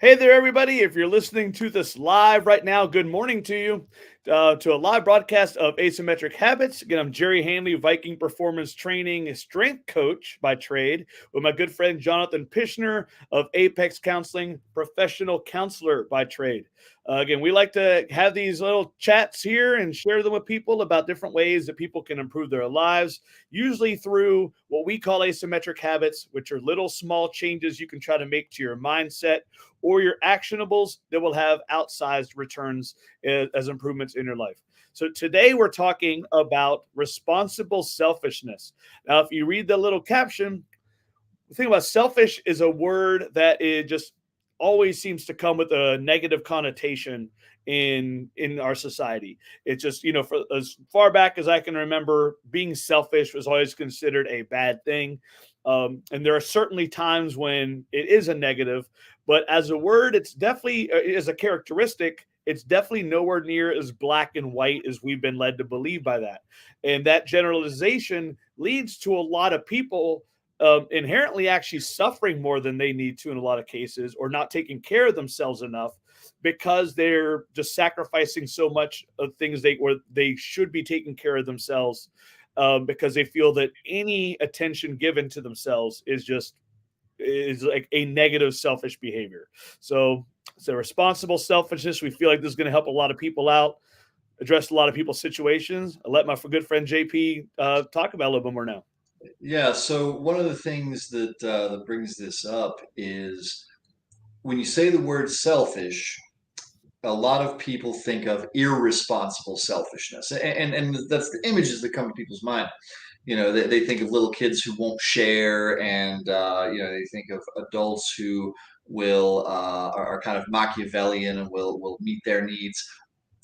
Hey there, everybody. If you're listening to this live right now, good morning to you. To a live broadcast of Asymmetric Habits. Again, I'm Jerry Handley, Viking Performance Training Strength Coach by trade, with my good friend Jonathan Pishner of Apex Counseling, Professional Counselor by trade. Again, we like to have these little chats here and share them with people about different ways that people can improve their lives, usually through what we call asymmetric habits, which are little small changes you can try to make to your mindset or your actionables that will have outsized returns as improvements in your life. So today we're talking about responsible selfishness. Now, if you read the little caption, the thing about selfish is a word that it just always seems to come with a negative connotation in our society. It's just, for as far back as I can remember, being selfish was always considered a bad thing. And there are certainly times when it is a negative, but as a word, it's definitely as a characteristic. It's definitely nowhere near as black and white as we've been led to believe by that. And that generalization leads to a lot of people inherently actually suffering more than they need to in a lot of cases, or not taking care of themselves enough because they're just sacrificing so much of things they should be taking care of themselves, because they feel that any attention given to themselves is like a negative selfish behavior. So responsible selfishness, we feel like this is going to help a lot of people out, address a lot of people's situations. I'll let my good friend JP talk about it a little bit more now. Yeah, so one of the things that brings this up is when you say the word selfish, a lot of people think of irresponsible selfishness, and that's the images that come to people's mind. They think of little kids who won't share, and they think of adults who will are kind of Machiavellian and will meet their needs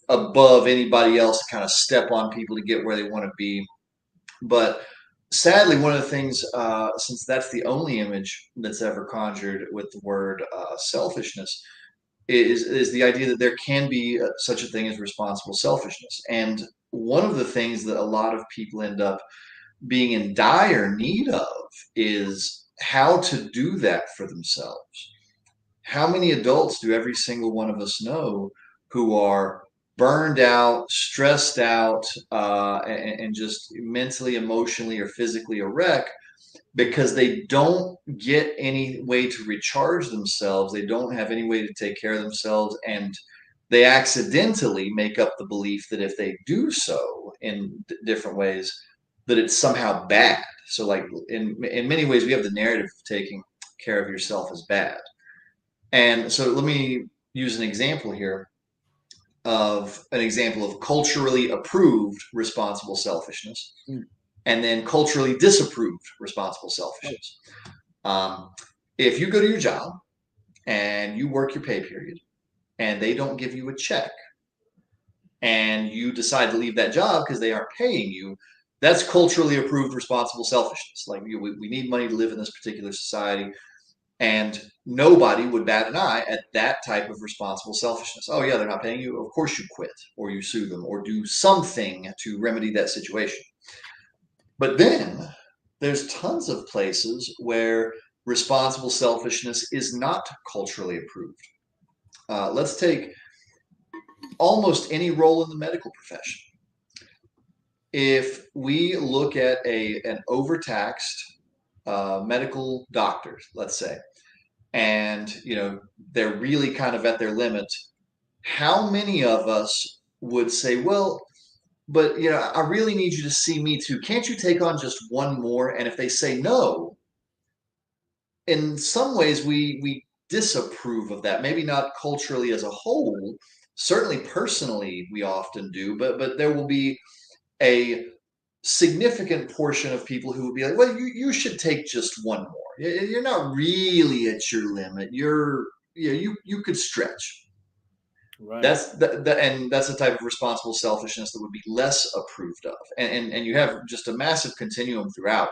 above anybody else, kind of step on people to get where they want to be. But sadly, one of the things, since that's the only image that's ever conjured with the word selfishness, is the idea that there can be such a thing as responsible selfishness. And one of the things that a lot of people end up being in dire need of is how to do that for themselves. How many adults do every single one of us know who are burned out, stressed out, and just mentally, emotionally, or physically a wreck because they don't get any way to recharge themselves? They don't have any way to take care of themselves, and they accidentally make up the belief that if they do so in different ways, that it's somehow bad. So, like in many ways, we have the narrative of taking care of yourself as bad. And so let me use an example here of an example of culturally approved responsible selfishness Mm. and then culturally disapproved responsible selfishness. Um, if you go to your job and you work your pay period and they don't give you a check and you decide to leave that job because they aren't paying you, that's culturally approved responsible selfishness. Like we need money to live in this particular society. And nobody would bat an eye at that type of responsible selfishness. Oh, yeah, they're not paying you. Of course you quit, or you sue them, or do something to remedy that situation. But then there's tons of places where responsible selfishness is not culturally approved. Let's take almost any role in the medical profession. If we look at an overtaxed medical doctor, let's say, and they're really kind of at their limit, how many of us would say, well, but I really need you to see me too, can't you take on just one more? And if they say no, in some ways we disapprove of that. Maybe not culturally as a whole, certainly personally we often do, but there will be a significant portion of people who would be like, well, you should take just one more. You're not really at your limit. You could stretch. Right. And that's the type of responsible selfishness that would be less approved of. And you have just a massive continuum throughout.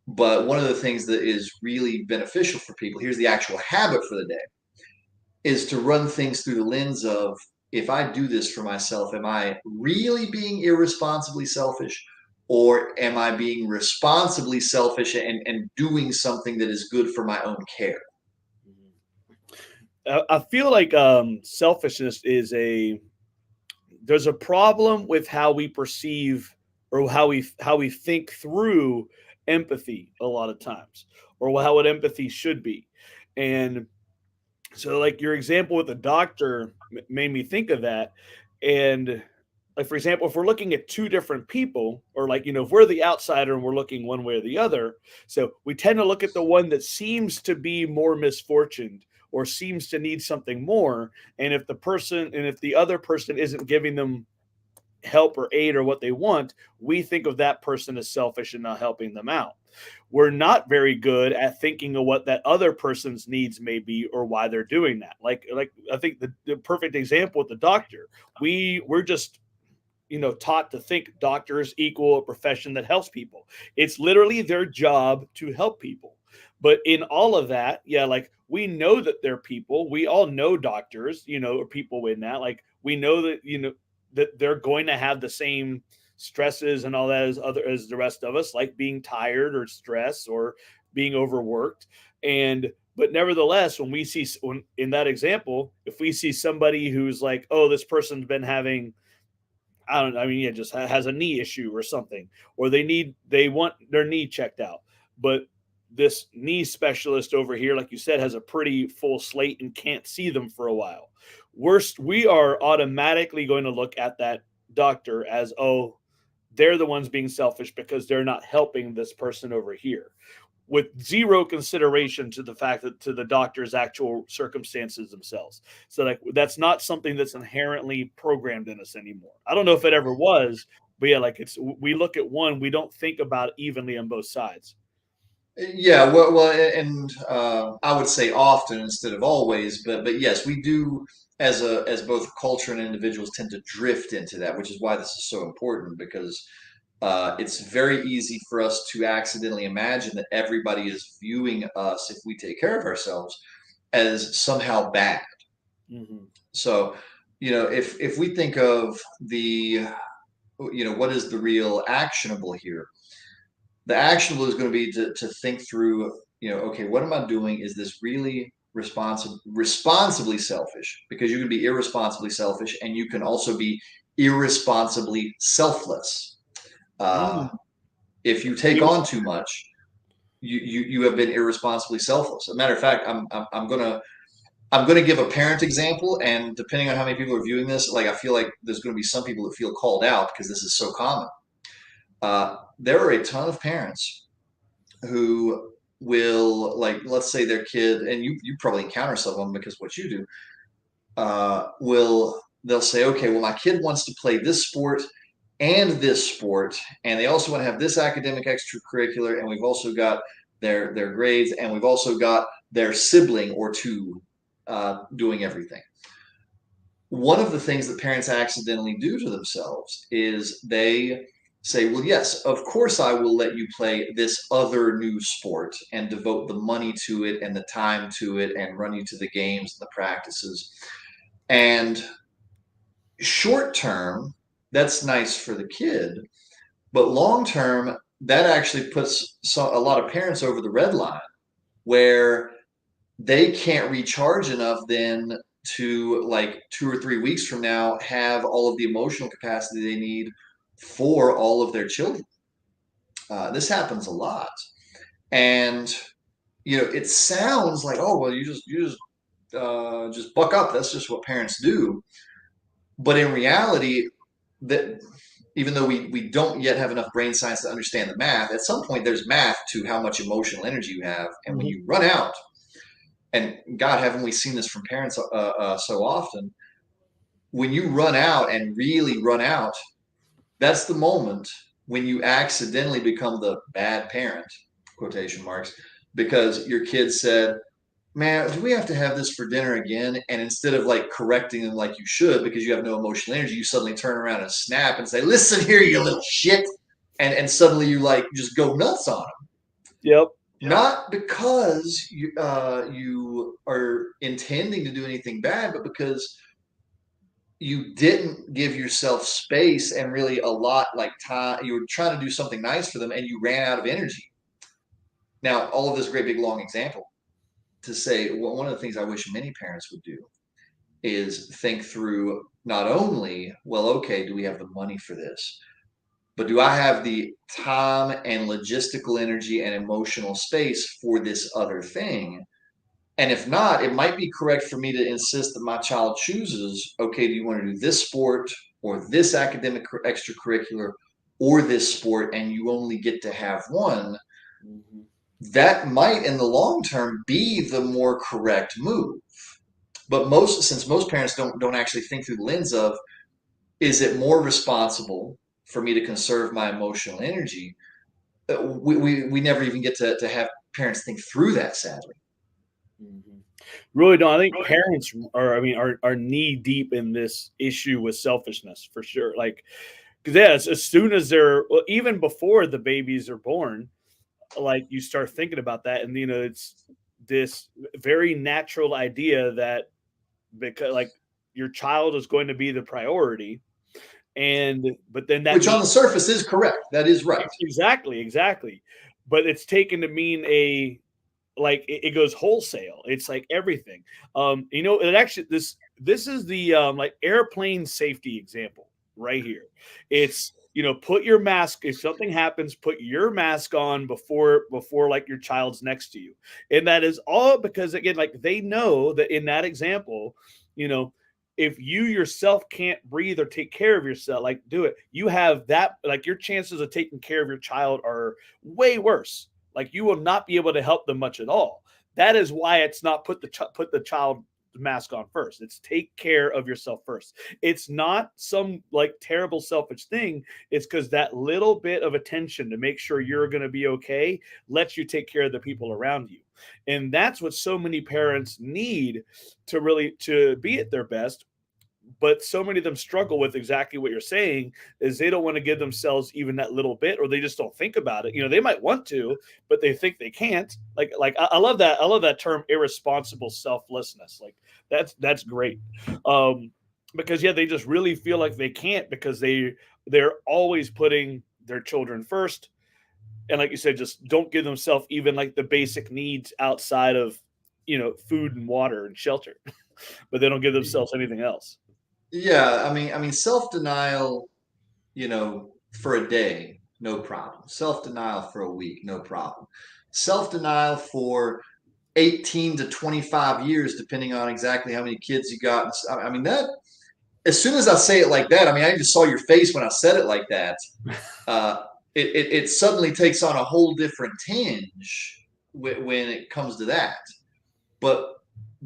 But one of the things that is really beneficial for people, here's the actual habit for the day, is to run things through the lens of, if I do this for myself, am I really being irresponsibly selfish? Or am I being responsibly selfish and doing something that is good for my own care? I feel like selfishness is a there's a problem with how we perceive or how we think through empathy a lot of times, or how what empathy should be. And so, like, your example with the doctor made me think of that. And, like, for example, if we're looking at two different people, or, like, if we're the outsider and we're looking one way or the other, so we tend to look at the one that seems to be more misfortuned or seems to need something more. And if the other person isn't giving them help or aid or what they want, we think of that person as selfish and not helping them out. We're not very good at thinking of what that other person's needs may be or why they're doing that. Like I think the perfect example with the doctor, we're just taught to think doctors equal a profession that helps people. It's literally their job to help people. But in all of that, yeah, like, we know that they're people. We all know doctors, or people in that. Like, we know that that they're going to have the same stresses and all that as the rest of us, like being tired or stressed or being overworked. And but nevertheless, when in that example, if we see somebody who's like, oh, this person's been having, I don't know. I mean, yeah, just has a knee issue or something, or they want their knee checked out. But this knee specialist over here, like you said, has a pretty full slate and can't see them for a while. We are automatically going to look at that doctor as, oh, they're the ones being selfish because they're not helping this person over here, with zero consideration to the fact that to the doctor's actual circumstances themselves. So, like, that's not something that's inherently programmed in us anymore. I don't know if it ever was, but yeah, like, we look at one, we don't think about it evenly on both sides. Yeah, and I would say often instead of always, but yes, we do as both culture and individuals tend to drift into that, which is why this is so important because it's very easy for us to accidentally imagine that everybody is viewing us if we take care of ourselves as somehow bad. Hmm. So, if we think of what is the real actionable here? The actionable is going to be to think through, okay, what am I doing? Is this really responsibly selfish? Because you can be irresponsibly selfish and you can also be irresponsibly selfless. Uh, Mm. if you take on too much, you have been irresponsibly selfless. As a matter of fact, I'm gonna give a parent example, and depending on how many people are viewing this, like, I feel like there's going to be some people that feel called out because this is so common. There are a ton of parents who will, like, let's say their kid, and you probably encounter some of them because what you do, will they'll say, okay, well, my kid wants to play this sport and this sport, and they also want to have this academic extracurricular, and we've also got their grades, and we've also got their sibling or two doing everything. One of the things that parents accidentally do to themselves is they say, well, yes, of course I will let you play this other new sport and devote the money to it and the time to it and run you to the games and the practices. And short term, that's nice for the kid, but long term, that actually puts a lot of parents over the red line where they can't recharge enough then to, like, 2 or 3 weeks from now, have all of the emotional capacity they need for all of their children. This happens a lot, and it sounds like, oh well, you just buck up. That's just what parents do. But in reality, that even though we don't yet have enough brain science to understand the math, at some point there's math to how much emotional energy you have, and when Hmm. you run out, and God, haven't we seen this from parents so often? When you run out and really run out, that's the moment when you accidentally become the bad parent, quotation marks, because your kid said, man, do we have to have this for dinner again? And instead of, like, correcting them like you should because you have no emotional energy, you suddenly turn around and snap and say, listen here, you little shit. And suddenly you, like, just go nuts on them. Yep. Not because you are intending to do anything bad, but because you didn't give yourself space and really a lot, like, time. You were trying to do something nice for them and you ran out of energy. Now, all of this great big long example. to say, well, one of the things I wish many parents would do is think through not only, well, okay, do we have the money for this? But do I have the time and logistical energy and emotional space for this other thing? And if not, it might be correct for me to insist that my child chooses, okay, do you want to do this sport or this academic extracurricular or this sport, and you only get to have one? Mhm. That might, in the long term, be the more correct move. But since most parents don't actually think through the lens of, is it more responsible for me to conserve my emotional energy? We never even get to have parents think through that, sadly. Mhm. Really don't. I think parents are, I mean, are knee deep in this issue with selfishness for sure. Like, because yeah, as soon as they're, well, even before the babies are born, like you start thinking about that, and it's this very natural idea that because like your child is going to be the priority, and but then that Which means on the surface is correct. That is right. exactly, but it's taken to mean a like it goes wholesale. It's like everything. It actually this is the like airplane safety example right here. It's put your mask if something happens, put your mask on before like your child's next to you. And that is all because again, like they know that in that example, you know, if you yourself can't breathe or take care of yourself, like do it. You have that like your chances of taking care of your child are way worse. Like you will not be able to help them much at all. That is why it's not put the child mask on first. It's take care of yourself first. It's not some like terrible selfish thing. It's because that little bit of attention to make sure you're going to be okay lets you take care of the people around you. And that's what so many parents need to really to be at their best, but so many of them struggle with exactly what you're saying is they don't want to give themselves even that little bit, or they just don't think about it. They might want to, but they think they can't. I love that. I love that term, irresponsible selflessness. Like that's great. Because yeah, they just really feel like they can't because they're always putting their children first. And like you said, just don't give themselves even like the basic needs outside of, food and water and shelter, but they don't give themselves anything else. Yeah, I mean, self-denial, for a day, no problem. Self-denial for a week, no problem. Self-denial for 18 to 25 years, depending on exactly how many kids you got. I mean, that, as soon as I say it like that, I mean, I just saw your face when I said it like that. Uh, it suddenly takes on a whole different tinge when it comes to that. But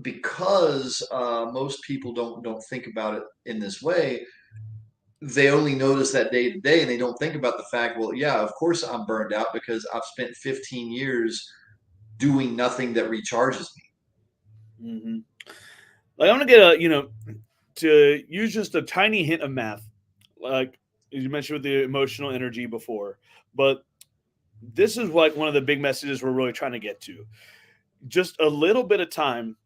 because most people don't think about it in this way, they only notice that day to day, and they don't think about the fact, well, yeah, of course I'm burned out because I've spent 15 years doing nothing that recharges me. Mhm. Like, I want to get to use just a tiny hint of math, like as you mentioned with the emotional energy before, but this is like one of the big messages we're really trying to get to. Just a little bit of time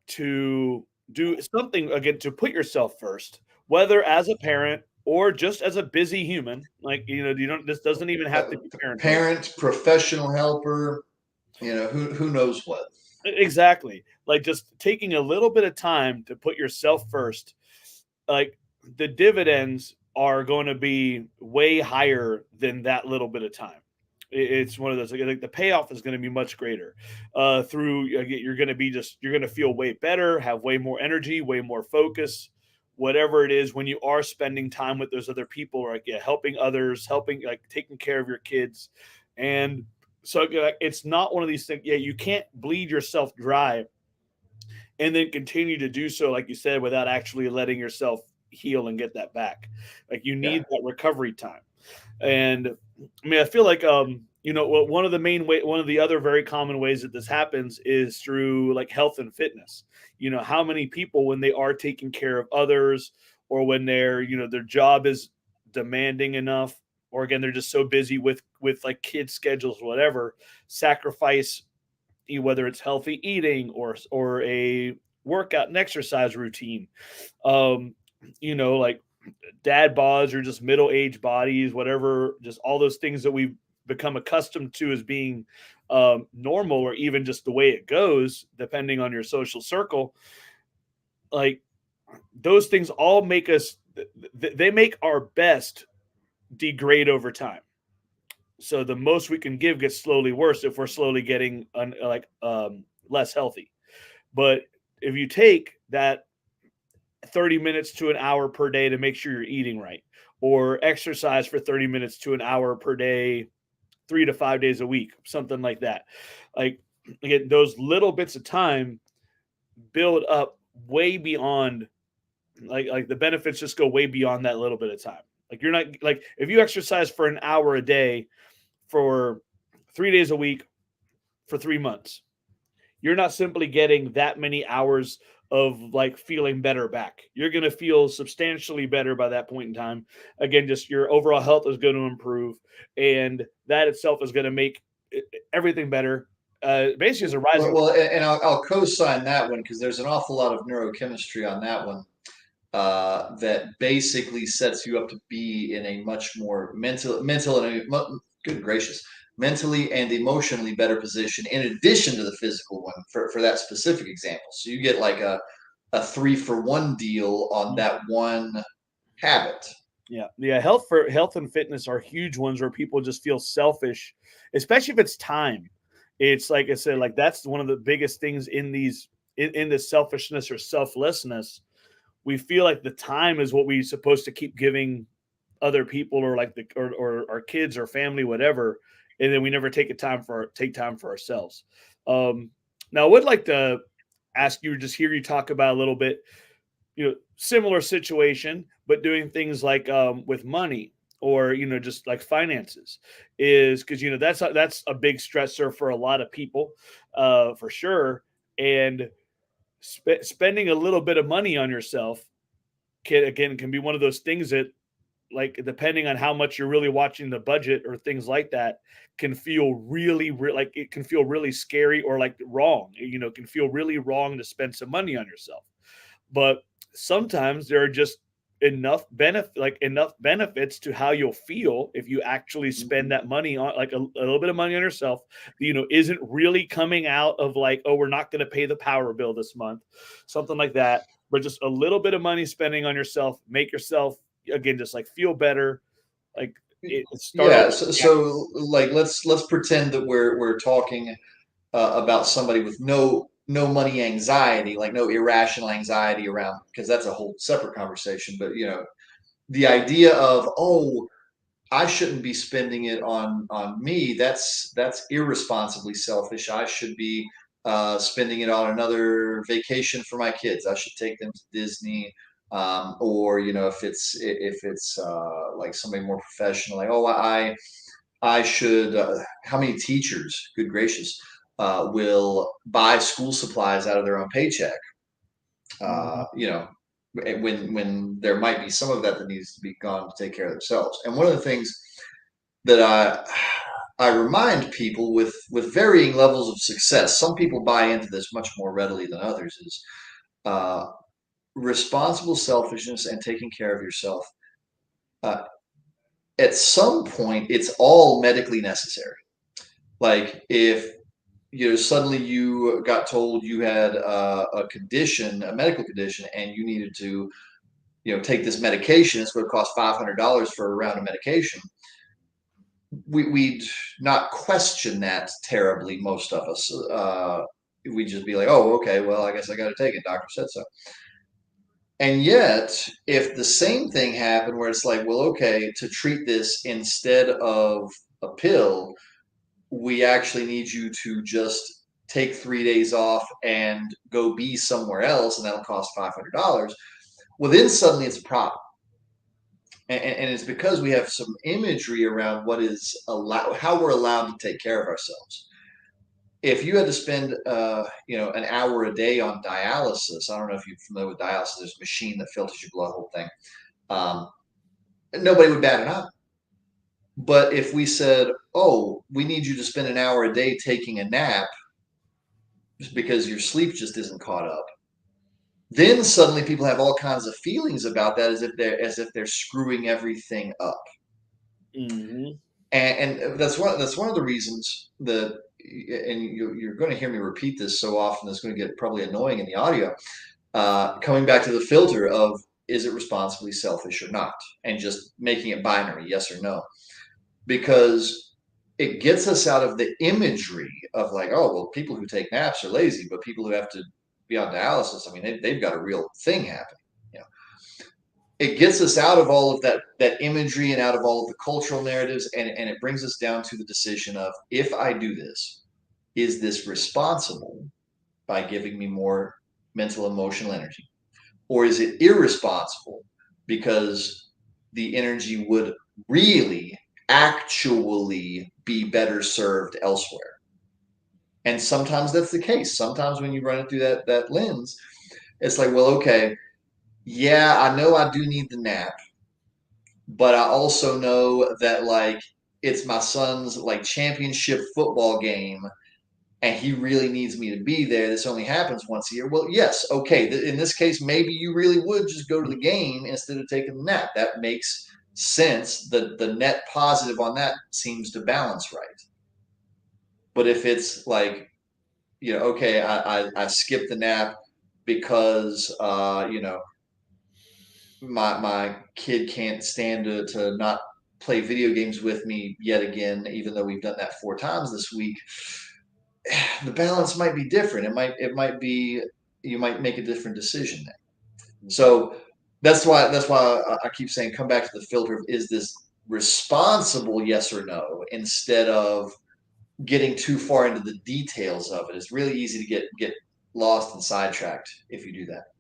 to do something again to put yourself first, whether as a parent or just as a busy human. Like you don't. This doesn't even have to be parenthood. Parent, professional helper, who knows what. Exactly. Like just taking a little bit of time to put yourself first, like the dividends are going to be way higher than that little bit of time. It's one of those like the payoff is going to be much greater. Through you're going to be just you're going to feel way better, have way more energy, way more focus, whatever it is when you are spending time with those other people, or like helping others, helping like taking care of your kids, and so it's not one of these things. Yeah, you can't bleed yourself dry and then continue to do so, like you said, without actually letting yourself heal and get that back. Like you Yeah, need that recovery time. And I mean, I feel like one of the one of the other very common ways that this happens is through like health and fitness. How many people when they are taking care of others, or when they're their job is demanding enough, or again they're just so busy with like kids schedules, whatever, sacrifice whether it's healthy eating or a workout and exercise routine. Um, like dad bods or just middle aged bodies, whatever, just all those things that we've become accustomed to as being normal, or even just the way it goes, depending on your social circle, like those things all make us, they make our best degrade over time. So the most we can give gets slowly worse if we're slowly getting less healthy. But if you take that 30 minutes to an hour per day to make sure you're eating right, or exercise for 30 minutes to an hour per day, 3 to 5 days a week, something like that. Like, again, those little bits of time build up way beyond, like the benefits just go way beyond that little bit of time. Like, you're not, like, if you exercise for an hour a day for 3 days a week for 3 months, you're not simply getting that many hours of like feeling better back. You're going to feel substantially better by that point in time. Again, just your overall health is going to improve, and that itself is going to make everything better. Basically, as a rising. Well, and I'll co-sign that one because there's an awful lot of neurochemistry on that one that basically sets you up to be in a much more mental and good gracious, mentally and emotionally better position in addition to the physical one for that specific example. So you get like a 3-for-1 deal on that one habit. Yeah. Health and fitness are huge ones where people just feel selfish, especially if it's time. It's like I said, like that's one of the biggest things in in this selfishness or selflessness. We feel like the time is what we're supposed to keep giving other people, or like or our kids or family, whatever, and then we never take time for ourselves. Now, I would like to ask you, just hear you talk about a little bit, similar situation, but doing things like with money, or just like finances, is because that's a big stressor for a lot of people, for sure. And spending a little bit of money on yourself can be one of those things that, like, depending on how much you're really watching the budget or things like that, can feel like it can feel really scary, or like wrong. Can feel really wrong to spend some money on yourself. But sometimes there are just enough benefits to how you'll feel if you actually spend that money on, like, a little bit of money on yourself, isn't really coming out of like, oh, we're not going to pay the power bill this month, something like that. But just a little bit of money spending on yourself, make yourself, again, just like feel better, like start Yeah. over. So like let's pretend that we're talking about somebody with no money anxiety, like no irrational anxiety around, because that's a whole separate conversation. But the idea of, oh, I shouldn't be spending it on me. That's irresponsibly selfish. I should be spending it on another vacation for my kids. I should take them to Disney, or if it's like somebody more professional, like, oh, I should. How many teachers, good gracious, will buy school supplies out of their own paycheck? Mhm. When there might be some of that needs to be gone to take care of themselves. And one of the things that I remind people with varying levels of success, some people buy into this much more readily than others, is uh, responsible selfishness and taking care of yourself. Uh, at some point, it's all medically necessary. Like if suddenly you got told you had a condition, a medical condition, and you needed to take this medication. It's going to cost $500 for a round of medication. We'd not question that terribly, most of us. We'd just be like, oh, okay, well, I guess I got to take it. Doctor said so. And yet, if the same thing happened where it's like, well, okay, to treat this instead of a pill, we actually need you to just take 3 days off and go be somewhere else, and that'll cost $500. Well, then suddenly it's a problem. And it's because we have some imagery around what is allowed, how we're allowed to take care of ourselves. If you had to spend, an hour a day on dialysis, I don't know if you're familiar with dialysis. There's a machine that filters your blood, whole thing. Um, Nobody would bat an eye. But if we said, "Oh, we need you to spend an hour a day taking a nap because your sleep just isn't caught up," then suddenly people have all kinds of feelings about that, as if they're screwing everything up. Mhm. And that's one of the reasons that and you're going to hear me repeat this so often, it's going to get probably annoying in the audio. Coming back to the filter of, is it responsibly selfish or not? And just making it binary, yes or no. Because it gets us out of the imagery of like, oh, well, people who take naps are lazy, but people who have to be on dialysis, I mean, they've got a real thing happening. You know, it gets us out of all of that imagery and out of all of the cultural narratives, and it brings us down to the decision of, if I do this, is this responsible by giving me more mental emotional energy, or is it irresponsible because the energy would really actually be better served elsewhere? And sometimes that's the case. Sometimes when you run it through that lens, it's like, well, okay, yeah, I know I do need the nap, but I also know that like it's my son's like championship football game and he really needs me to be there. This only happens once a year. Well, yes, okay. In this case, maybe you really would just go to the game instead of taking the nap. That makes sense. The net positive on that seems to balance right. But if it's like, okay, I skipped the nap because my kid can't stand to not play video games with me yet again, even though we've done that 4 times this week. The balance might be different. It might be, you might make a different decision there. So that's why I keep saying, come back to the filter of, is this responsible, yes or no, instead of getting too far into the details of it. It's really easy to get lost and sidetracked if you do that.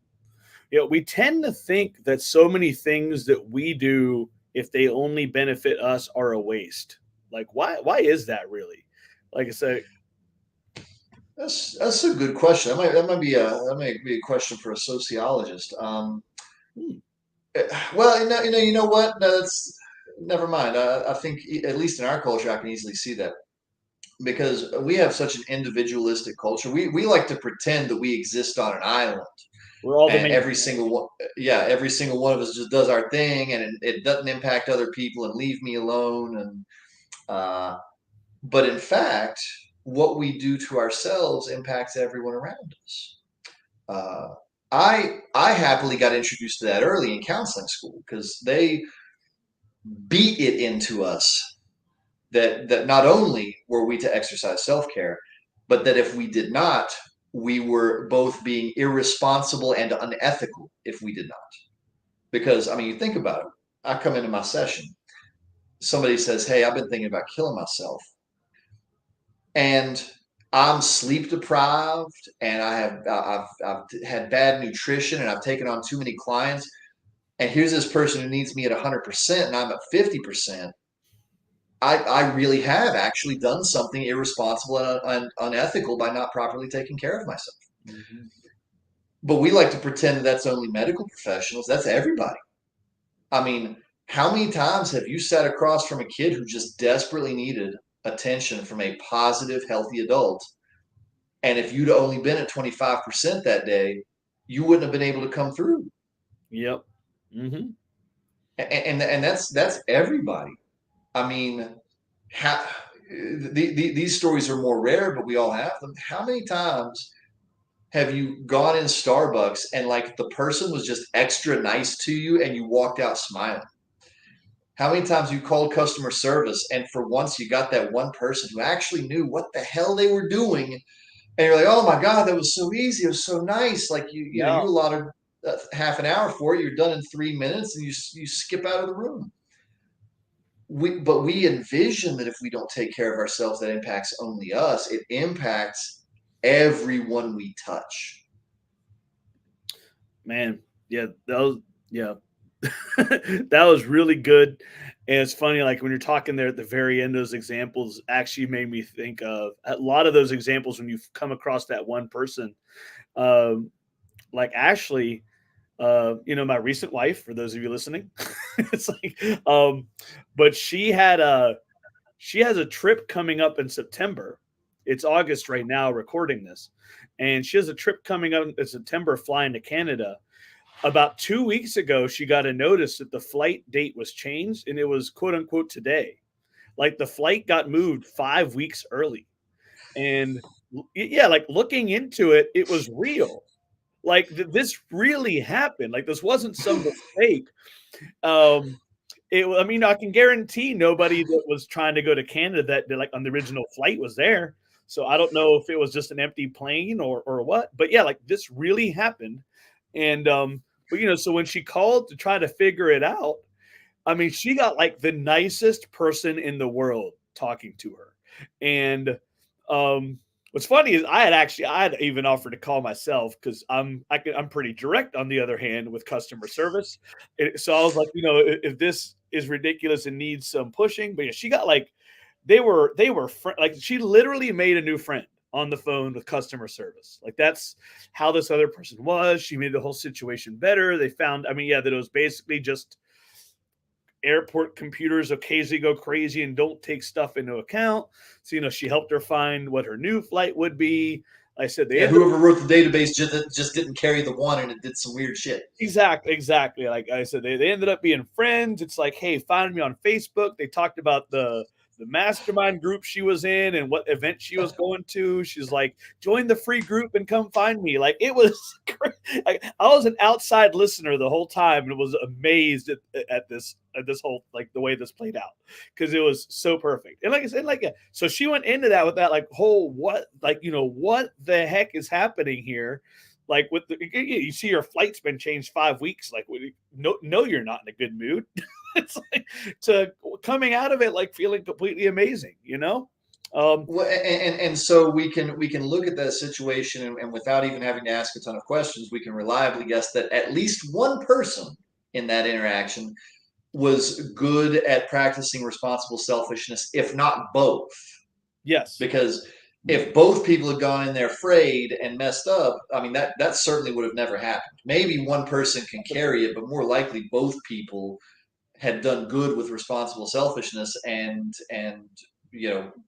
We tend to think that so many things that we do, if they only benefit us, are a waste. Like, why is that really? Like I said, That's a good question. That might be a question for a sociologist. hmm, Well, you know what? No, that's never mind. I think at least in our culture, I can easily see that, because we have such an individualistic culture. We like to pretend that we exist on an island, we're all the and main. every single one of us just does our thing, and it doesn't impact other people, and leave me alone. And but in fact, what we do to ourselves impacts everyone around us. Uh, I happily got introduced to that early in counseling school, because they beat it into us that not only were we to exercise self-care, but that if we did not, we were both being irresponsible and unethical if we did not. Because, I mean, you think about it. I come into my session, somebody says, hey, I've been thinking about killing myself, and I'm sleep deprived, and I've had bad nutrition, and I've taken on too many clients, and here's this person who needs me at 100% and I'm at 50%. I really have actually done something irresponsible and unethical by not properly taking care of myself. Mm-hmm. But we like to pretend that that's only medical professionals. That's everybody. I mean, how many times have you sat across from a kid who just desperately needed attention from a positive, healthy adult? And if you'd only been at 25% that day, you wouldn't have been able to come through. Yep. Mm-hmm. And that's everybody. I mean, how, these stories are more rare, but we all have them. How many times have you gone in Starbucks and like the person was just extra nice to you and you walked out smiling? How many times you called customer service and for once you got that one person who actually knew what the hell they were doing, and you're like, oh my God, that was so easy. It was so nice. Like you Yeah. allotted half an hour for it. You're done in 3 minutes, and you skip out of the room. But we envision that if we don't take care of ourselves, that impacts only us. It impacts everyone we touch. Man, yeah, yeah. That was really good. And it's funny, like when you're talking there at the very end, those examples actually made me think of a lot of those examples when you've come across that one person. Um, like Ashley, my recent wife, for those of you listening, it's like, but she has a trip coming up in September. It's August right now, recording this, and she has a trip coming up in September, flying to Canada. About 2 weeks ago, she got a notice that the flight date was changed, and it was quote unquote today. Like the flight got moved 5 weeks early. And yeah, like looking into it, it was real. Like this really happened. Like this wasn't some mistake. Um, I mean, I can guarantee nobody that was trying to go to Canada that like on the original flight was there. So I don't know if it was just an empty plane or what. But yeah, like this really happened. And but so when she called to try to figure it out, I mean, she got like the nicest person in the world talking to her. And what's funny is I had even offered to call myself because I'm pretty direct on the other hand with customer service. So I was like, if this is ridiculous and needs some pushing, but yeah, she got like like she literally made a new friend on the phone with customer service. Like that's how this other person was. She made the whole situation better. They found, I mean, yeah, that it was basically just airport computers occasionally go crazy and don't take stuff into account. So, she helped her find what her new flight would be. Like I said they Yeah, ended whoever wrote the database just didn't carry the one, and it did some weird shit. exactly. Like I said, they ended up being friends. It's like, hey, find me on Facebook. They talked about the mastermind group she was in and what event she was going to. She's like, join the free group and come find me. Like it was, like, I was an outside listener the whole time and was amazed at this whole like the way this played out because it was so perfect. And like I said, like so she went into that with that like whole what like what the heck is happening here. Like with you see your flight's been changed 5 weeks. Like, no, you're not in a good mood. It's like to coming out of it like feeling completely amazing. Well, and so we can look at that situation, and without even having to ask a ton of questions, we can reliably guess that at least one person in that interaction was good at practicing responsible selfishness, if not both. Yes. Because if both people had gone in there frayed and messed up, I mean that certainly would have never happened. Maybe one person can carry it, but more likely both people had done good with responsible selfishness and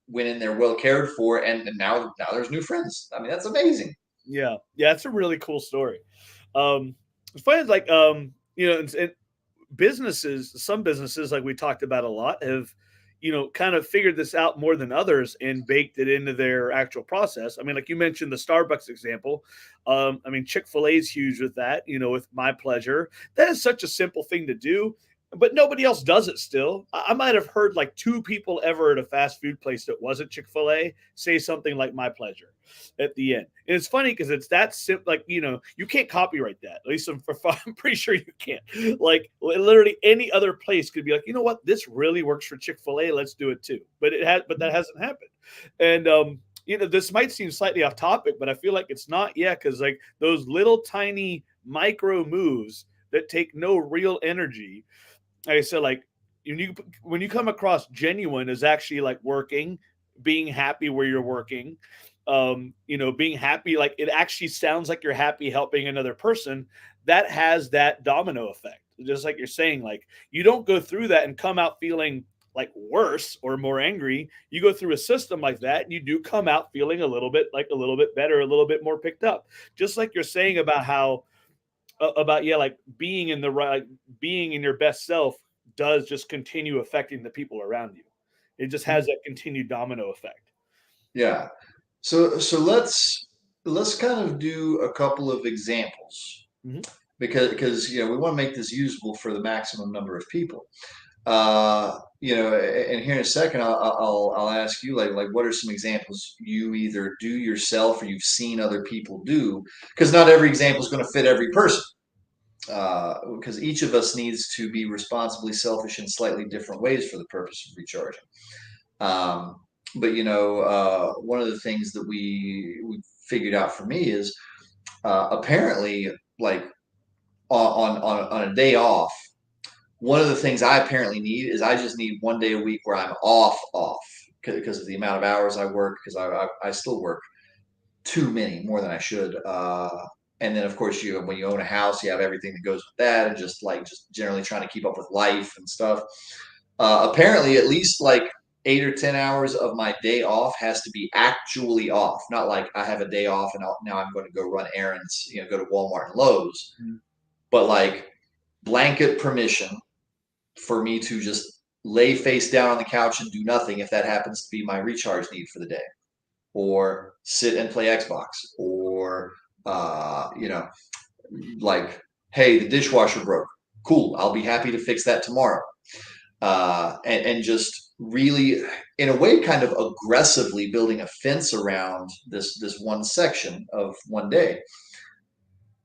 went in there well cared for, and now there's new friends. I mean that's amazing. Yeah, it's a really cool story. It's funny, like and some businesses like we talked about a lot have kind of figured this out more than others and baked it into their actual process. I mean, like you mentioned the Starbucks example. I mean, Chick-fil-A is huge with that, with My Pleasure. That is such a simple thing to do, but nobody else does it still. I might have heard like two people ever at a fast food place that wasn't Chick-fil-A say something like My Pleasure at the end. And it's funny because it's that simple. Like, you can't copyright that. At least I'm pretty sure you can't. Like, literally any other place could be like, you know what? This really works for Chick-fil-A. Let's do it too. But that hasn't happened. And, this might seem slightly off topic, but I feel like it's not yet because like those little tiny micro moves that take no real energy. Like I said, like when you come across genuine as actually like working, being happy where you're working, being happy, like it actually sounds like you're happy helping another person. That has that domino effect. Just like you're saying, like you don't go through that and come out feeling like worse or more angry. You go through a system like that and you do come out feeling a little bit better, a little bit more picked up. Just like you're saying about how about yeah, like being in the right, like, being in your best self does just continue affecting the people around you. It just has that continued domino effect. Yeah. So let's kind of do a couple of examples Mhm. because we want to make this usable for the maximum number of people. And here in a second, I'll ask you like what are some examples you either do yourself or you've seen other people do, because not every example is going to fit every person. Because each of us needs to be responsibly selfish in slightly different ways for the purpose of recharging. Um, but one of the things that we figured out for me is apparently like on a day off, one of the things I apparently need is I just need one day a week where I'm off because of the amount of hours I work, because I still work too many, more than I should. And then of course when you own a house, you have everything that goes with that, and just generally trying to keep up with life and stuff. Apparently, at least like 8 or 10 hours of my day off has to be actually off, not like I have a day off and now I'm going to go run errands, go to Walmart and Lowe's, Mhm. but like blanket permission for me to just lay face down on the couch and do nothing if that happens to be my recharge need for the day. or sit and play Xbox, or you know, like, hey, the dishwasher broke. Cool, I'll be happy to fix that tomorrow. And just really, in a way, kind of aggressively building a fence around this one section of one day.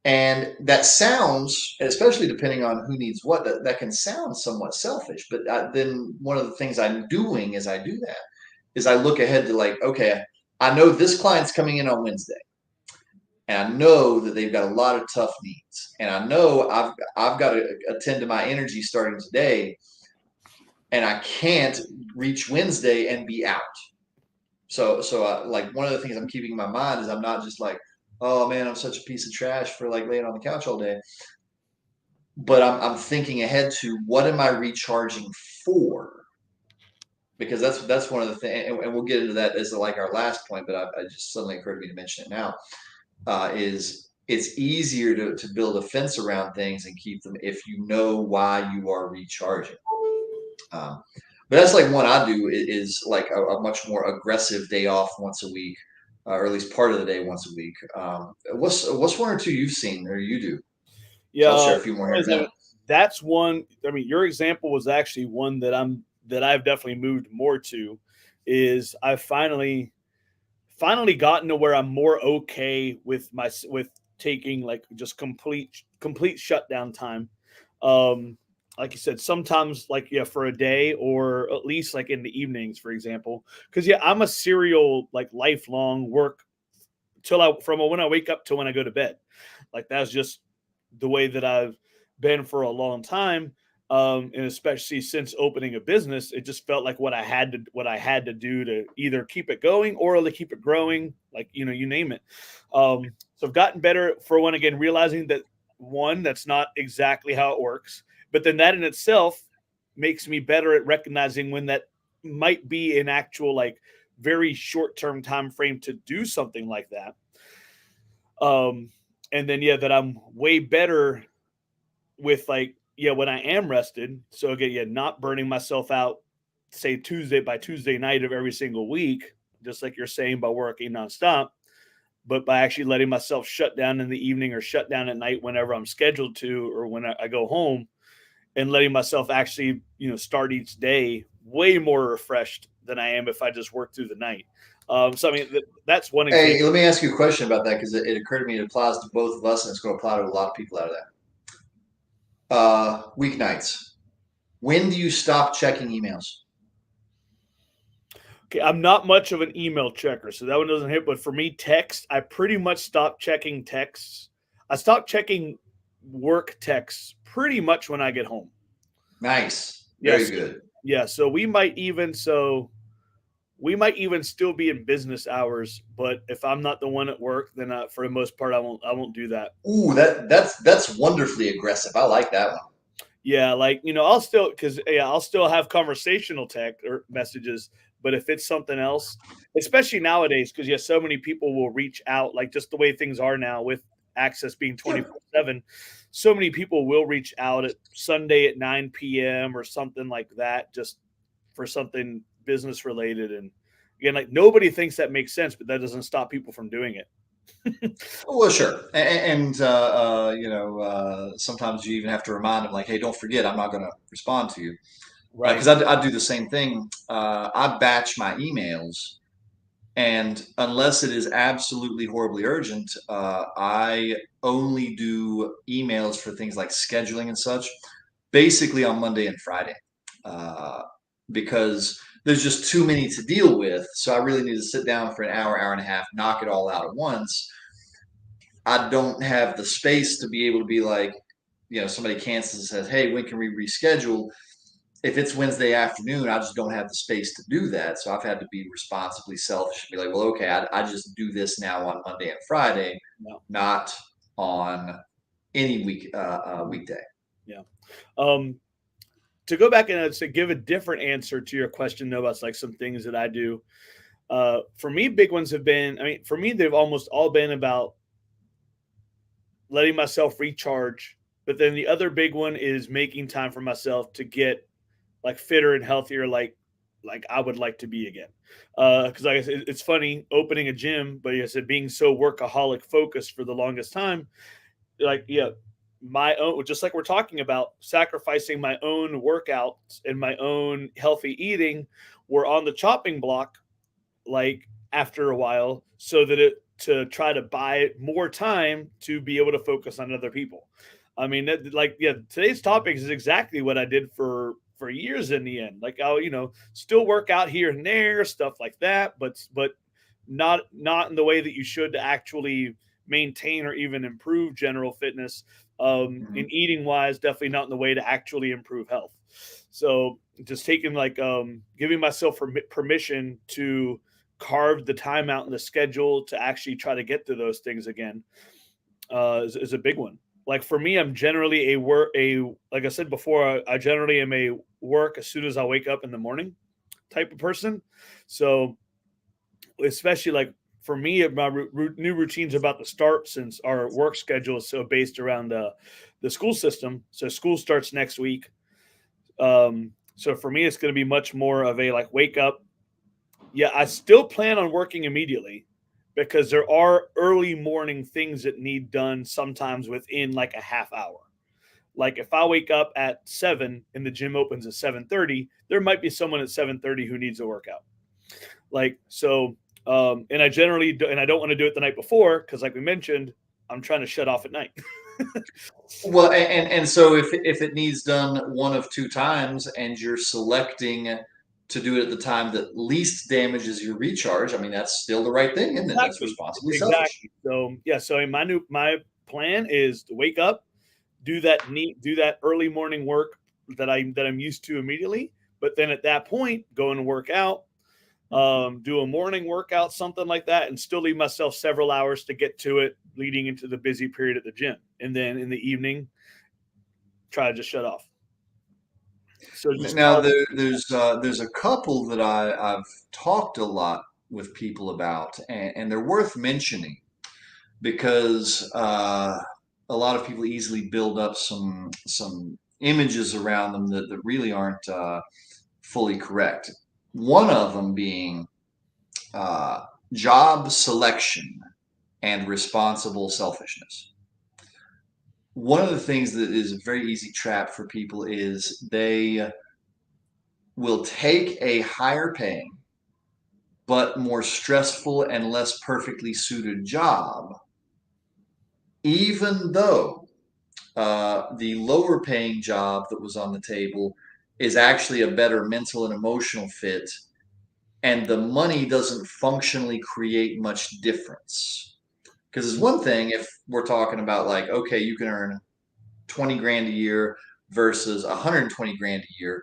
And that sounds, especially depending on who needs what, that can sound somewhat selfish. But then one of the things I'm doing as I do that is I look ahead to, like, okay, I know this client's coming in on Wednesday, and I know that they've got a lot of tough needs, and I know I've got to attend to my energy starting today, and I can't reach Wednesday and be out. So like, one of the things I'm keeping in my mind is I'm not just like, oh man, I'm such a piece of trash for like laying on the couch all day, but I'm thinking ahead to what am I recharging for? Because that's one of the things, and we'll get into that as like our last point, but I just suddenly occurred to me to mention it now. Is it's easier to build a fence around things and keep them if you know why you are recharging. But that's like one I do is like a much more aggressive day off once a week, or at least part of the day once a week. What's one or two you've seen or you do? I'll Yeah, share a few more here in a minute. that's one. I mean, your example was actually one that I've definitely moved more to. Is I've finally gotten to where I'm more okay with taking like just complete shutdown time. Um, like you said, sometimes like yeah for a day or at least like in the evenings, for example. Because yeah, I'm a serial like lifelong work till I from when I wake up to when I go to bed. Like that's just the way that I've been for a long time. And especially since opening a business, it just felt like what I had to do to either keep it going or to keep it growing, like you name it. So I've gotten better for one again, realizing that one, that's not exactly how it works, but then that in itself makes me better at recognizing when that might be an actual like very short term time frame to do something like that. Um, and then yeah, that I'm way better with like yeah when I am rested. So again, yeah, not burning myself out, say Tuesday night of every single week, just like you're saying by working nonstop, but by actually letting myself shut down in the evening or shut down at night whenever I'm scheduled to, or when I go home, and letting myself actually start each day way more refreshed than I am if I just work through the night. So I mean that's one example. Hey, let me ask you a question about that because it occurred to me it applies to both of us and it's going to apply to a lot of people out of that. Weeknights. When do you stop checking emails? Okay, I'm not much of an email checker, so that one doesn't hit. But for me, text, I pretty much stopped checking texts. I stopped checking work texts pretty much when I get home. Nice. Very Yes, good. yeah. So we might even still be in business hours, but if I'm not the one at work, then for the most part, I won't do that. Ooh, that's wonderfully aggressive. I like that one. Yeah, like I'll still have conversational tech or messages, but if it's something else, especially nowadays, because yeah, so many people will reach out, like just the way things are now with access being Yep. 24/7, so many people will reach out at Sunday at 9 p.m. or something like that, just for something business related. And again, like nobody thinks that makes sense, but that doesn't stop people from doing it. Well, sure. And sometimes you even have to remind them, like, hey, don't forget, I'm not going to respond to you. Right. Because I do the same thing. I batch my emails, and unless it is absolutely horribly urgent, I only do emails for things like scheduling and such, basically on Monday and Friday, uh, because there's just too many to deal with. So I really need to sit down for an hour and a half, knock it all out at once. I don't have the space to be able to be like, somebody cancels and says, hey, when can we reschedule? If it's Wednesday afternoon, I just don't have the space to do that. So I've had to be responsibly selfish and be like, well, okay, I just do this now on Monday and Friday, No. not on any weekday. Yeah. Um, to go back and to give a different answer to your question though about like some things that I do. For me, big ones have been. I mean, for me, they've almost all been about letting myself recharge. But then the other big one is making time for myself to get like fitter and healthier, like like I would like to be again. Because like I said, it's funny opening a gym, but like I said, being so workaholic focused for the longest time, like yeah, my own, just like we're talking about sacrificing my own workouts and my own healthy eating were on the chopping block, like after a while, so that it to try to buy more time to be able to focus on other people. I mean, like yeah, today's topic is exactly what I did for years in the end. Like I'll still work out here and there, stuff like that, but not in the way that you should to actually maintain or even improve general fitness. In Mhm. eating wise, definitely not in the way to actually improve health. So just taking like giving myself permission to carve the time out in the schedule to actually try to get to those things again is a big one. Like for me, I'm generally like I said before, I generally am a work as soon as I wake up in the morning type of person. So especially like for me, my new routine's about to start since our work schedule is so based around the school system. So school starts next week. So for me, it's going to be much more of a like wake up. Yeah, I still plan on working immediately because there are early morning things that need done sometimes within like a half hour. Like if I wake up at 7 and the gym opens at 7:30, there might be someone at 7:30 who needs a workout. Like so, and I generally do, and I don't want to do it the night before because, like we mentioned, I'm trying to shut off at night. Well, and so if it needs done one of two times, and you're selecting to do it at the time that least damages your recharge, I mean that's still the right thing, isn't it? That's Exactly, responsibly selfish. exactly. So yeah, so my plan is to wake up, do that early morning work that I'm used to immediately. But then at that point, go and work out, do a morning workout, something like that, and still leave myself several hours to get to it, leading into the busy period at the gym. And then in the evening, try to just shut off. So just Now carve. there's a couple that I've talked a lot with people about, and they're worth mentioning because a lot of people easily build up some images around them that really aren't fully correct. One of them being uh, job selection and responsible selfishness. One of the things that is a very easy trap for people is they will take a higher paying but more stressful and less perfectly suited job, even though the lower paying job that was on the table is actually a better mental and emotional fit, and the money doesn't functionally create much difference. Because it's one thing if we're talking about, like, okay, you can earn 20 grand a year versus 120 grand a year.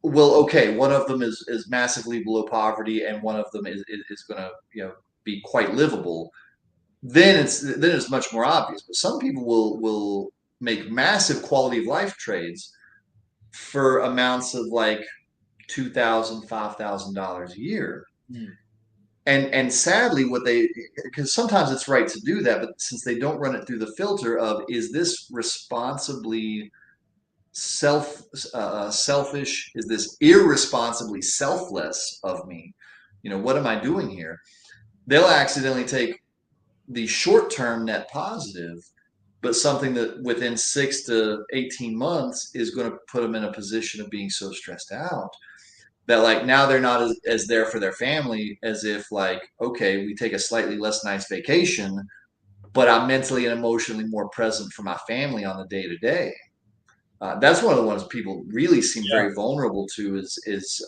Well, okay, one of them is massively below poverty, and one of them is going to be quite livable. Then it's much more obvious. But some people will make massive quality of life trades for amounts of like $2,000, $5,000 a year. Mm. And sadly, what they, because sometimes it's right to do that, but since they don't run it through the filter of, is this responsibly selfish? Is this irresponsibly selfless of me? What am I doing here? They'll accidentally take the short-term net positive, but something that within 6 to 18 months is going to put them in a position of being so stressed out that, like, now they're not as there for their family, as if, like, okay, we take a slightly less nice vacation, but I'm mentally and emotionally more present for my family on the day to day. That's one of the ones people really seem Yeah, very vulnerable to, is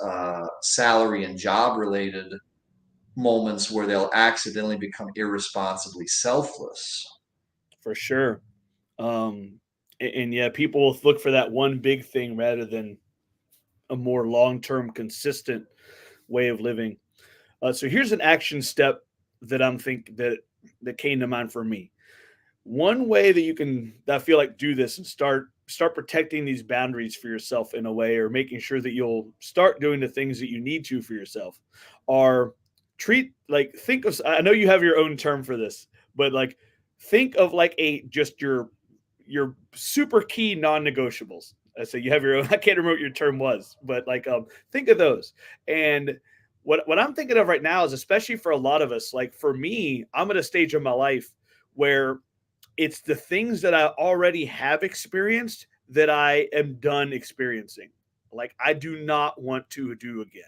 salary and job related moments where they'll accidentally become irresponsibly selfless. for sure. And yeah, people will look for that one big thing rather than a more long term, consistent way of living. So here's an action step that I'm think that came to mind for me. One way that you can, that I feel like, do this and start protecting these boundaries for yourself in a way, or making sure that you'll start doing the things that you need to for yourself, are treat like think of. I know you have your own term for this, but like think of like a just your super key non-negotiables. So you have your own, I can't remember what your term was, but like, think of those. And what I'm thinking of right now is, especially for a lot of us, like for me, I'm at a stage of my life where it's the things that I already have experienced that I am done experiencing. Like I do not want to do again.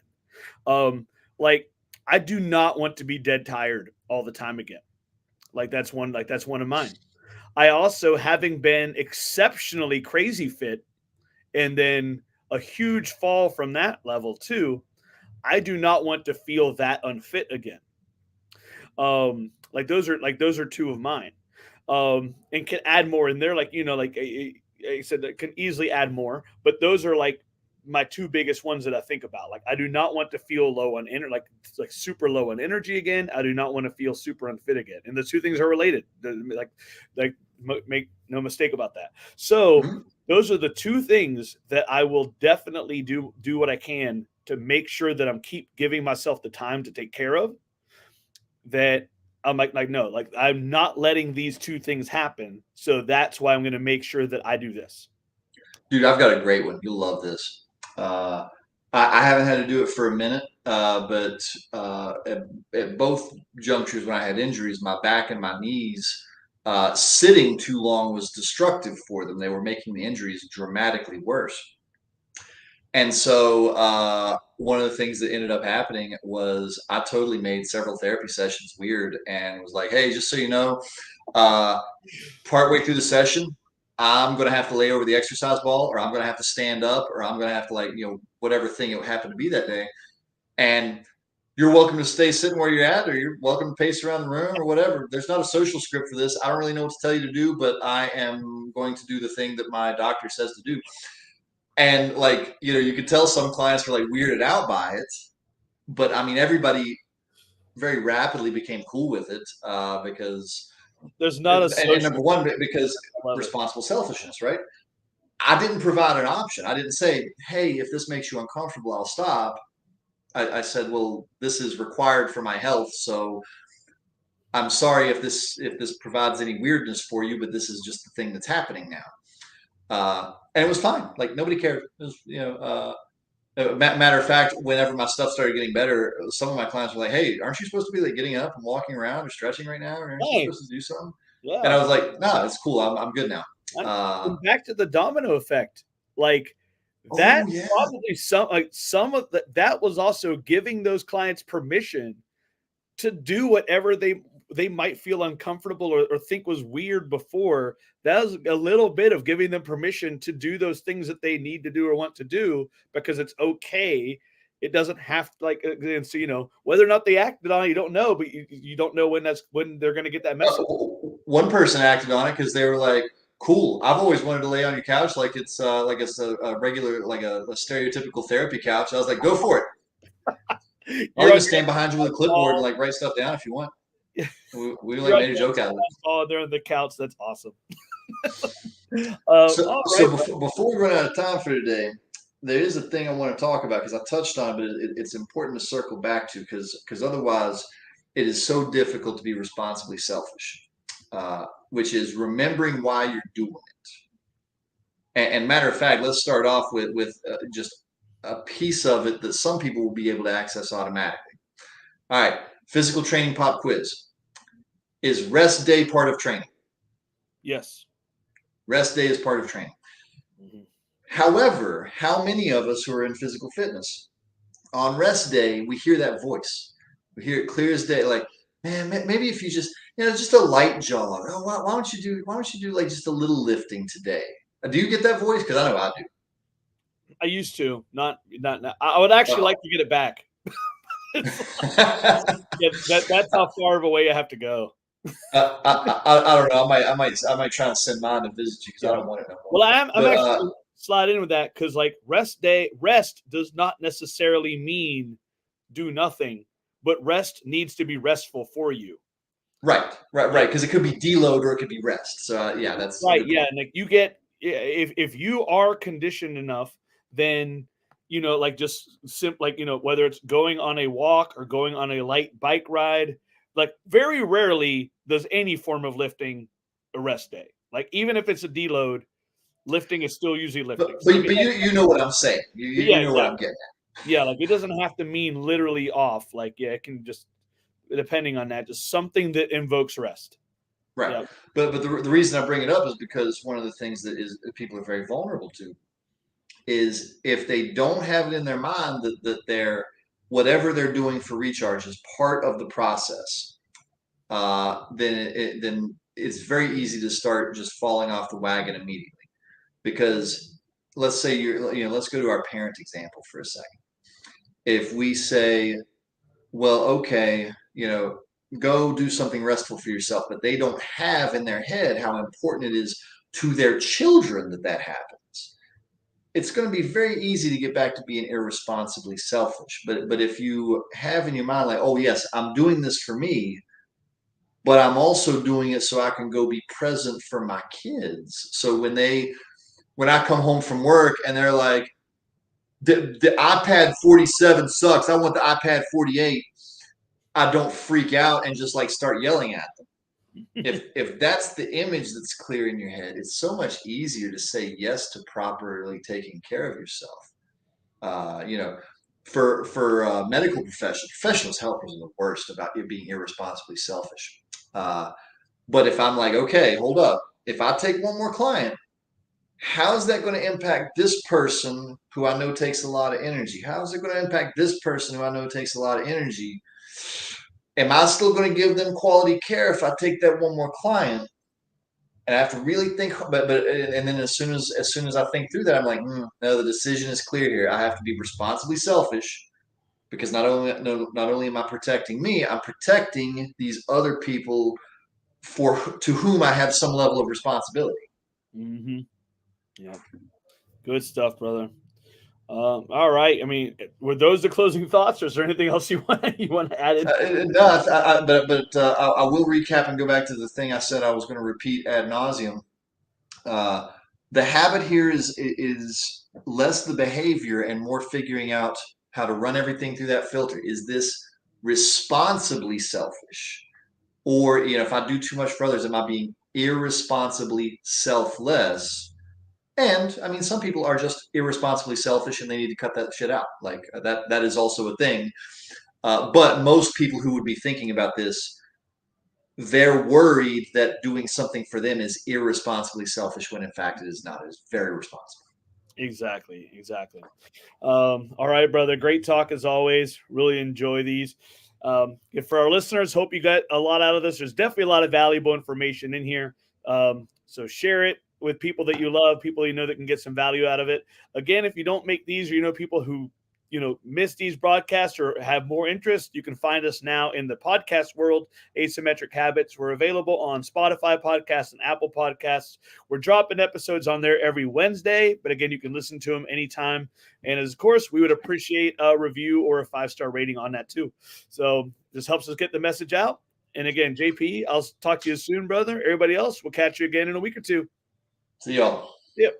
Like I do not want to be dead tired all the time again. Like that's one of mine. I also, having been exceptionally crazy fit and then a huge fall from that level too, I do not want to feel that unfit again. Like those are two of mine. And can add more in there. Like, like I said, that can easily add more, but those are like my two biggest ones that I think about. Like, I do not want to feel low on energy, like super low on energy again. I do not want to feel super unfit again. And the two things are related. Like make no mistake about that. So Mhm. those are the two things that I will definitely do what I can to make sure that I'm keep giving myself the time to take care of that. I'm like no, like I'm not letting these two things happen. So that's why I'm going to make sure that I do this. Dude, I've got a great one. You'll love this. Uh, I haven't had to do it for a minute, but at both junctures when I had injuries, my back and my knees, sitting too long was destructive for them. They were making the injuries dramatically worse. And so one of the things that ended up happening was I totally made several therapy sessions weird and was like, hey, just so you know, uh, partway through the session, I'm going to have to lay over the exercise ball, or I'm going to have to stand up, or I'm going to have to, like, whatever thing it happened to be that day. And you're welcome to stay sitting where you're at, or you're welcome to pace around the room or whatever. There's not a social script for this. I don't really know what to tell you to do, but I am going to do the thing that my doctor says to do. And like, you could tell some clients were like weirded out by it, but I mean, everybody very rapidly became cool with it because, There's not a and social. number one, because I love it. responsible selfishness, right? I didn't provide an option. I didn't say, hey, if this makes you uncomfortable, I'll stop. I said, well, this is required for my health, so I'm sorry if this provides any weirdness for you, but this is just the thing that's happening now. And it was fine. Like nobody cared. It was, matter of fact, whenever my stuff started getting better, some of my clients were like, "Hey, aren't you supposed to be like getting up and walking around or stretching right now? Or aren't you supposed Nice. to do something?" And I Yeah. was like, "No, it's cool. I'm good now." And back to the domino effect. Like that Oh yeah, probably some of that was also giving those clients permission to do whatever they might feel uncomfortable or think was weird before. That was a little bit of giving them permission to do those things that they need to do or want to do because it's okay. It doesn't have to, like, and so whether or not they acted on it, you don't know, but you don't know when they're going to get that message. one person acted on it because they were like, "Cool, I've always wanted to lay on your couch like it's a regular like a stereotypical therapy couch." I was like, "Go for it. I'll You're even on stand behind you with a your clipboard and ball. like write stuff down if you want." We You're like on made a joke out of it. your they're on the couch. That's awesome. So, All so right. before we run out of time for today, there is a thing I want to talk about because I touched on it, but it's important to circle back to because otherwise it is so difficult to be responsibly selfish, which is remembering why you're doing it. And matter of fact, let's start off with just a piece of it that some people will be able to access automatically. All right, physical training pop quiz. Is rest day part of training? Yes. Rest day is part of training. Mhm. However, how many of us who are in physical fitness on rest day, we hear that voice. We hear it clear as day. Like, man, maybe if you just a light jog. Oh, why don't you do like just a little lifting today? Do you get that voice? Because I know I do. I used to not. I would actually Uh-oh. like to get it back. Yeah, that's how far of a way I have to go. I don't know. I might try and send mine to visit you because I Yeah. don't want it no more. Well, I'm But actually slide in with that because like rest does not necessarily mean do nothing, but rest needs to be restful for you. right. Like Because it could be deload or it could be rest. So yeah, that's a right, good yeah, point. and like you get if you are conditioned enough, then like just like whether it's going on a walk or going on a light bike ride, like very rarely does any form of lifting a rest day. Like even if it's a deload, Lifting is still usually But lifting. but, So but you know what I'm saying. yeah, You know what I'm exactly. getting Yeah, like it doesn't have to mean literally off. Like, yeah, it can just, depending on that, just something that invokes rest. right. Yeah. But the reason I bring it up is because one of the things that people are very vulnerable to is if they don't have it in their mind that they're whatever they're doing for recharge is part of the process, then it's very easy to start just falling off the wagon immediately. Because let's say let's go to our parent example for a second. If we say, well, okay, go do something restful for yourself, but they don't have in their head how important it is to their children that happens. It's going to be very easy to get back to being irresponsibly selfish. But if you have in your mind like, oh yes, I'm doing this for me, but I'm also doing it so I can go be present for my kids. So when I come home from work and they're like, the iPad 47 sucks, I want the iPad 48. I don't freak out and just like start yelling at them. If that's the image that's clear in your head, it's so much easier to say yes to properly taking care of yourself. You know, for medical professionals, helpers are the worst about you being irresponsibly selfish. But if I'm like, okay, hold up, if I take one more client, how's that going to impact this person who I know takes a lot of energy? How's it going to impact this person who I know takes a lot of energy? Am I still going to give them quality care if I take that one more client? And I have to really think, and then as soon as I think through that, I'm like, no, the decision is clear here. I have to be responsibly selfish because not only am I protecting me, I'm protecting these other people to whom I have some level of responsibility. Mm-hmm. Yeah. Good stuff, brother. All right. I mean, were those the closing thoughts, or is there anything else you want to add into it? No, I will recap and go back to the thing I said I was going to repeat ad nauseum. Uh, the habit here is less the behavior and more figuring out how to run everything through that filter. Is this responsibly selfish? Or, if I do too much for others, am I being irresponsibly selfless? And I mean, some people are just irresponsibly selfish and they need to cut that shit out. Like that is also a thing. But most people who would be thinking about this, they're worried that doing something for them is irresponsibly selfish when in fact it is not. It is very responsible. Exactly. Exactly. All right, brother. Great talk as always. Really enjoy these. For our listeners, hope you got a lot out of this. There's definitely a lot of valuable information in here. So share it with people that you love, people you know that can get some value out of it. Again, if you don't make these, or you know people who miss these broadcasts or have more interest, you can find us now in the podcast world. Asymmetric Habits. We're available on Spotify podcasts and Apple podcasts. We're dropping episodes on there every Wednesday, but again, you can listen to them anytime. And of course, we would appreciate a review or a 5-star rating on that too. So this helps us get the message out. And again, JP, I'll talk to you soon, brother. Everybody else, we'll catch you again in a week or two. See y'all. Yep.